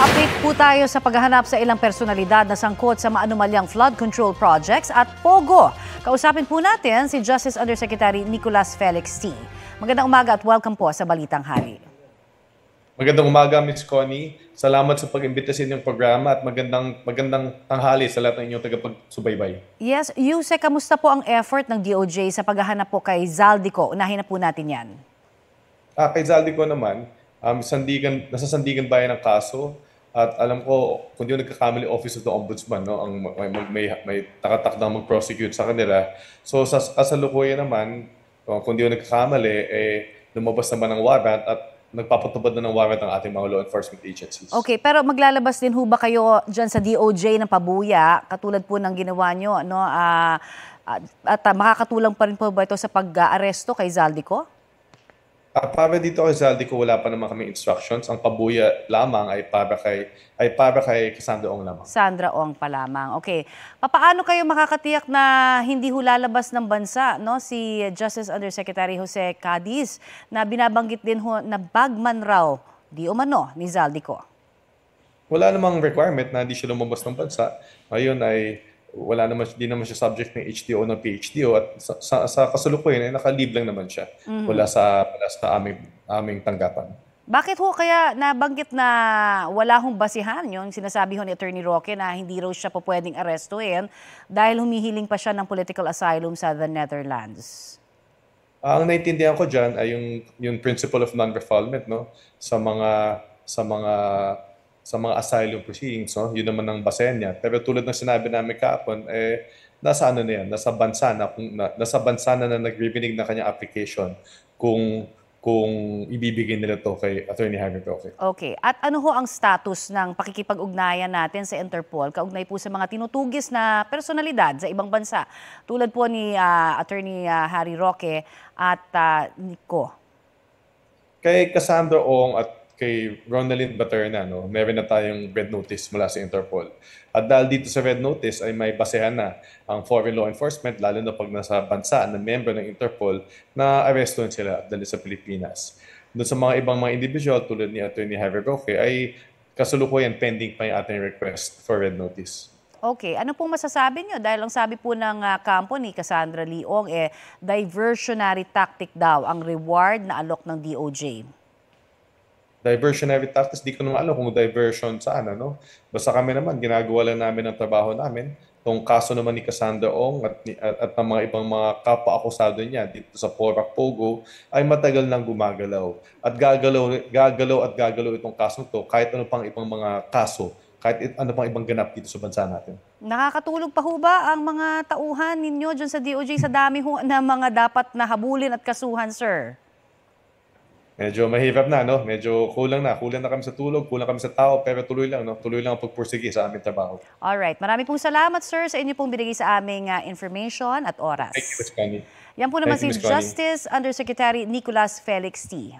Update po tayo sa paghahanap sa ilang personalidad na sangkot sa maanumalyang flood control projects at POGO. Kausapin po natin si Justice Undersecretary Nicolas Felix T. Magandang umaga at welcome po sa Balitang Hali. Magandang umaga, Ms. Connie. Salamat sa pag-imbita sa inyong programa at magandang tanghali sa lahat ng inyong tagapagsubaybay. Yes, Yuse, kamusta po ang effort ng DOJ sa paghahanap po kay Zaldico? Unahin na po natin yan. Kay Zaldico naman, nasa Sandigan Bayan ng kaso. At alam ko, kung di ko nagkakamali, Office of the Ombudsman, no, ang may takatakdang mag-prosecute sa kanila. So sa kasalukuyan naman, kung di ko nagkakamali, lumabas naman ng warrant at nagpapatupad na ng warrant ang ating mga law enforcement agencies. Okay, pero maglalabas din ho ba kayo dyan sa DOJ ng pabuya, katulad po ng ginawa nyo, no? At makakatulong pa rin po ba ito sa pag-aresto kay Zaldico? Para dito kay Zaldico, wala pa naman kami instructions. Ang pabuya lamang ay para kay Cassandra Ong lamang. Sandra Ong pa lamang. Okay. Paano kayo makakatiyak na hindi lalabas ng bansa, no, si Justice Undersecretary Jose Cadiz na binabanggit din ho na bagman raw di umano ni Zaldico? Wala namang requirement na hindi siya lumabas ng bansa. Ngayon ay di naman siya subject ng HTO ng PHDO at sa kasalukuyan ay nakalib lang naman siya. Wala sa aming tanggapan. Bakit ho kaya nabanggit na wala hong basihan yung sinasabi ho ni Attorney Roque na hindi raw siya po pwedeng arestuhin dahil humihiling pa siya ng political asylum sa the Netherlands? Ang naintindihan ko dyan ay yung principle of non-refoulement, no, sa mga asylum proceedings, no? Yun naman ang basehan niya. Pero tulad ng sinabi namin kahapon, nasa ano na yan, nasa bansa na nagbibinig ng kanyang application kung ibibigay nila to kay Attorney Harry Roque. Okay. At ano ho ang status ng pakikipag-ugnayan natin sa Interpol kaugnay po sa mga tinutugis na personalidad sa ibang bansa tulad po ni Attorney Harry Roque at Nico? Kay Cassandra Ong at kay Ronaldin Baterna, no, meron na tayong red notice mula sa Interpol. At dahil dito sa red notice ay may basehan na ang foreign law enforcement, lalo na pag nasa bansa na member ng Interpol, na arrestuhin sila at dali sa Pilipinas. Doon sa mga ibang mga individual tulad ni Attorney Harry Roque ay kasalukuyan pending pa yung ating request for red notice. Okay. Ano pong masasabi nyo? Dahil ang sabi po ng kampo ni Cassandra Leong, diversionary tactic daw ang reward na alok ng DOJ. Diversionary tactics, di ko naman alam kung diversion saan, ano. Basta kami naman, ginagawa lang namin ang trabaho namin. Itong kaso naman ni Cassandra Ong at ng mga ibang mga kapwa-akusado niya dito sa Porac Pogo ay matagal nang gumagalaw. At gagalaw itong kaso to kahit ano pang ibang mga kaso, kahit ano pang ibang ganap dito sa bansa natin. Nakakatulog pa ho ba ang mga tauhan ninyo dyan sa DOJ sa dami ho na mga dapat na habulin at kasuhan, sir? Medyo mahirap na, no? Medyo kulang na kami sa tulog, kulang kami sa tao, pero tuloy lang, no? Tuloy lang ang pagpursige sa aming trabaho. Alright, marami pong salamat, sir, sa inyo pong binigay sa aming information at oras. Thank you, Ms. Connie. Yan po naman si Justice Undersecretary Nicolas Felix T.